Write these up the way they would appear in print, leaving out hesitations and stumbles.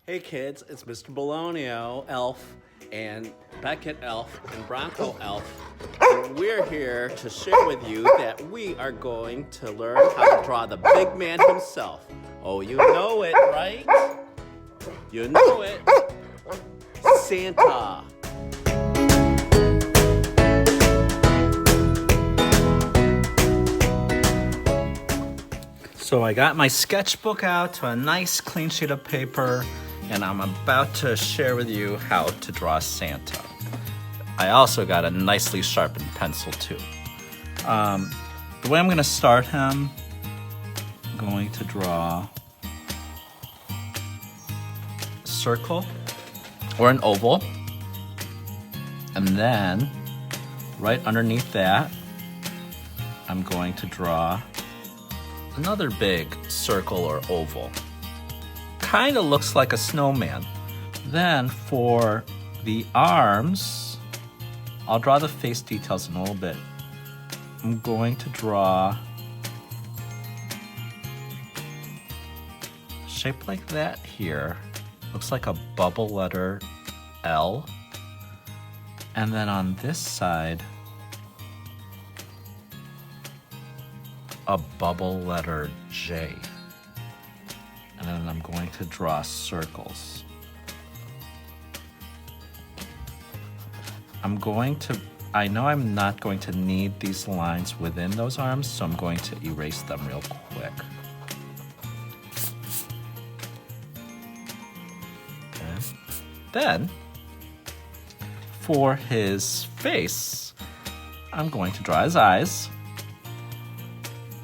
Hey kids, it's Mr. Belonio, Elf, and Beckett Elf, and Bronco Elf. And we're here to share with you that we are going to learn how to draw the big man himself. Oh, you know it, right? You know it. Santa. So I got my sketchbook out to a nice clean sheet of paper, and I'm about to share with you how to draw Santa. I also got a nicely sharpened pencil too. The way I'm going to start him, I'm going to draw a circle or an oval, and then right underneath that, I'm going to draw another big circle or oval. Kind of looks like a snowman. Then for the arms, I'll draw the face details in a little bit. I'm going to draw a shape like that here. Looks like a bubble letter L. And then on this side, a bubble letter J. And then I'm going to draw circles. I know I'm not going to need these lines within those arms, so I'm going to erase them real quick. Okay. Then, for his face, I'm going to draw his eyes.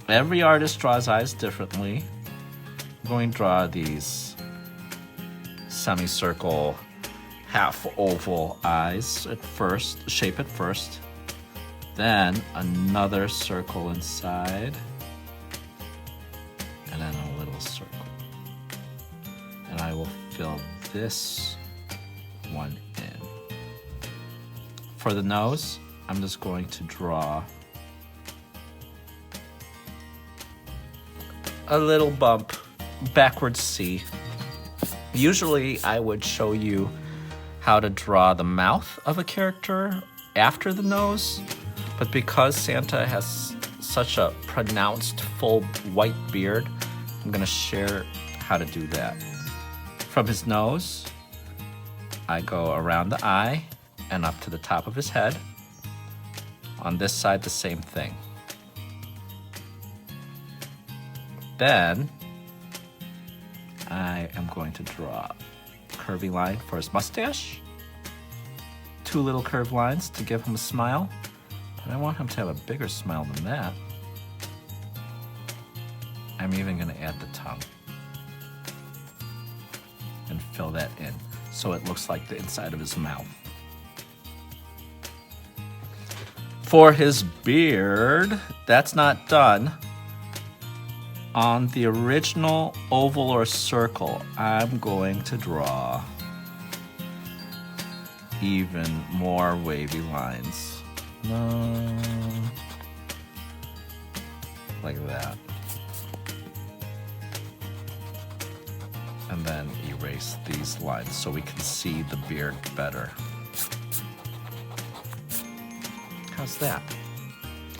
Every artist draws eyes differently. I'm going to draw these semicircle, half oval eyes at first, shape at first. Then another circle inside, and then a little circle. And I will fill this one in. For the nose, I'm just going to draw a little bump, backwards C. Usually I would show you how to draw the mouth of a character after the nose, but because Santa has such a pronounced full white beard, I'm gonna share how to do that. From his nose, I go around the eye and up to the top of his head. On this side, the same thing. Then I am going to draw a curvy line for his mustache. Two little curved lines to give him a smile. But I want him to have a bigger smile than that. I'm even going to add the tongue and fill that in so it looks like the inside of his mouth. For his beard, that's not done. On the original oval or circle, I'm going to draw even more wavy lines. Like that. And then erase these lines so we can see the beard better. How's that?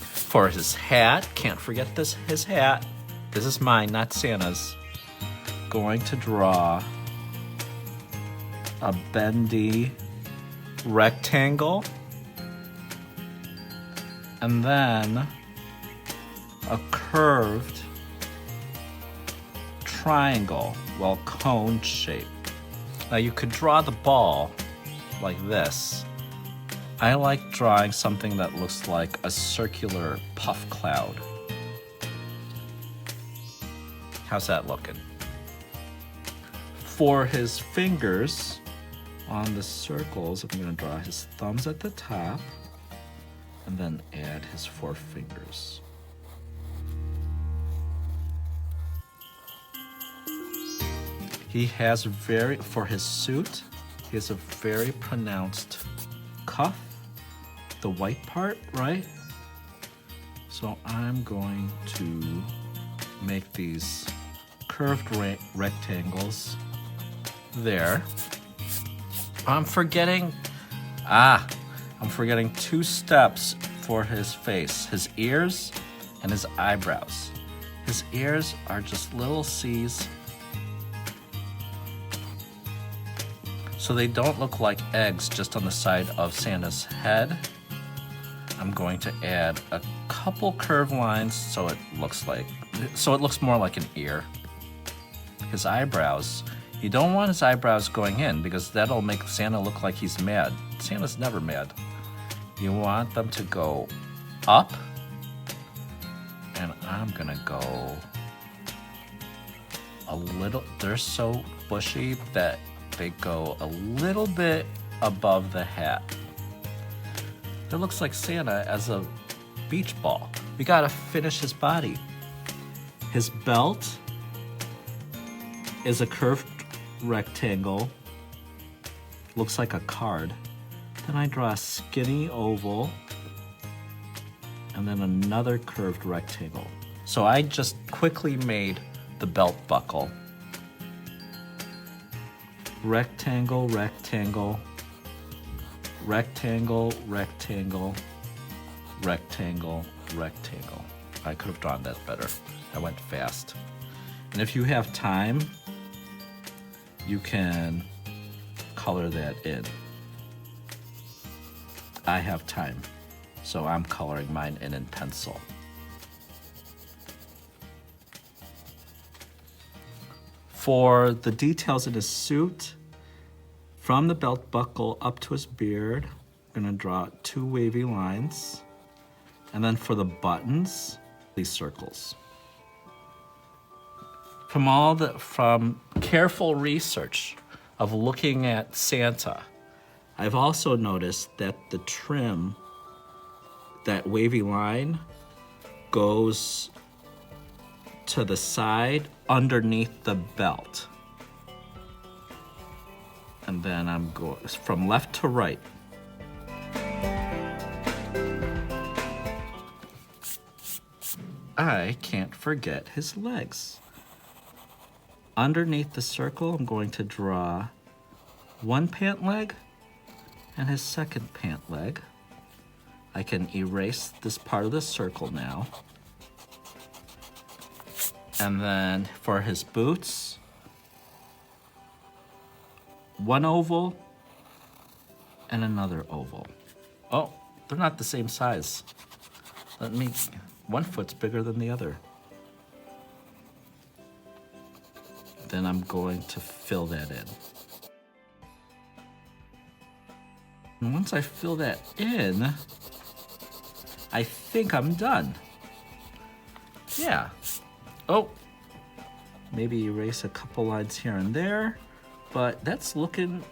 For his hat, can't forget his hat. This is mine, not Santa's. Going to draw a bendy rectangle and then a curved triangle, well, cone shape. Now you could draw the ball like this. I like drawing something that looks like a circular puff cloud. How's that looking? For his fingers, on the circles, I'm going to draw his thumbs at the top and then add his four fingers. He has for his suit, he has a very pronounced cuff, the white part, right? So I'm going to make these curved rectangles there. I'm forgetting 2 steps for his face, his ears and his eyebrows. His ears are just little C's, so they don't look like eggs just on the side of Santa's head. I'm going to add a couple curved lines so it looks more like an ear. His eyebrows, you don't want his eyebrows going in because that'll make Santa look like he's mad. Santa's never mad. You want them to go up, and I'm gonna go a little, they're so bushy that they go a little bit above the hat. It looks like Santa as a beach ball. We gotta finish his body. His belt is a curved rectangle. Looks like a card. Then I draw a skinny oval and then another curved rectangle. So I just quickly made the belt buckle. Rectangle, rectangle, rectangle, rectangle, rectangle, rectangle. I could have drawn that better. I went fast. And if you have time, you can color that in. I have time, so I'm coloring mine in pencil. For the details in his suit, from the belt buckle up to his beard, I'm gonna draw 2 wavy lines. And then for the buttons, these circles. From careful research of looking at Santa, I've also noticed that the trim, that wavy line, goes to the side underneath the belt. And then I'm going from left to right. I can't forget his legs. Underneath the circle, I'm going to draw 1 pant leg and his 2nd pant leg. I can erase this part of the circle now. And then for his boots, 1 oval and another oval. Oh, they're not the same size. One foot's bigger than the other. Then I'm going to fill that in. And once I fill that in, I think I'm done. Yeah. Oh, maybe erase a couple lines here and there, but that's looking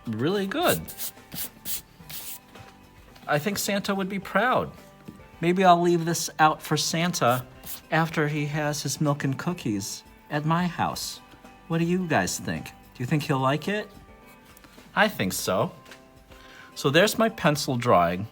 really good. I think Santa would be proud. Maybe I'll leave this out for Santa after he has his milk and cookies at my house. What do you guys think? Do you think he'll like it? I think so. So there's my pencil drawing.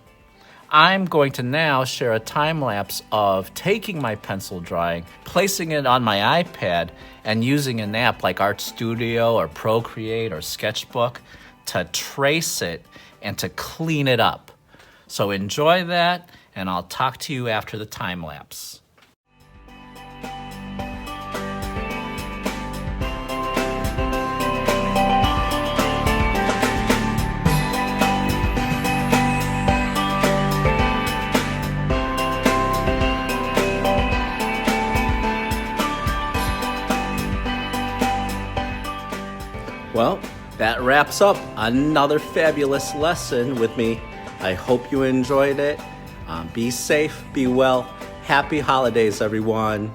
I'm going to now share a time lapse of taking my pencil drawing, placing it on my iPad, and using an app like Art Studio or Procreate or Sketchbook to trace it and to clean it up. So enjoy that, and I'll talk to you after the time lapse. Well, that wraps up another fabulous lesson with me. I hope you enjoyed it. Be safe, be well. Happy holidays, everyone.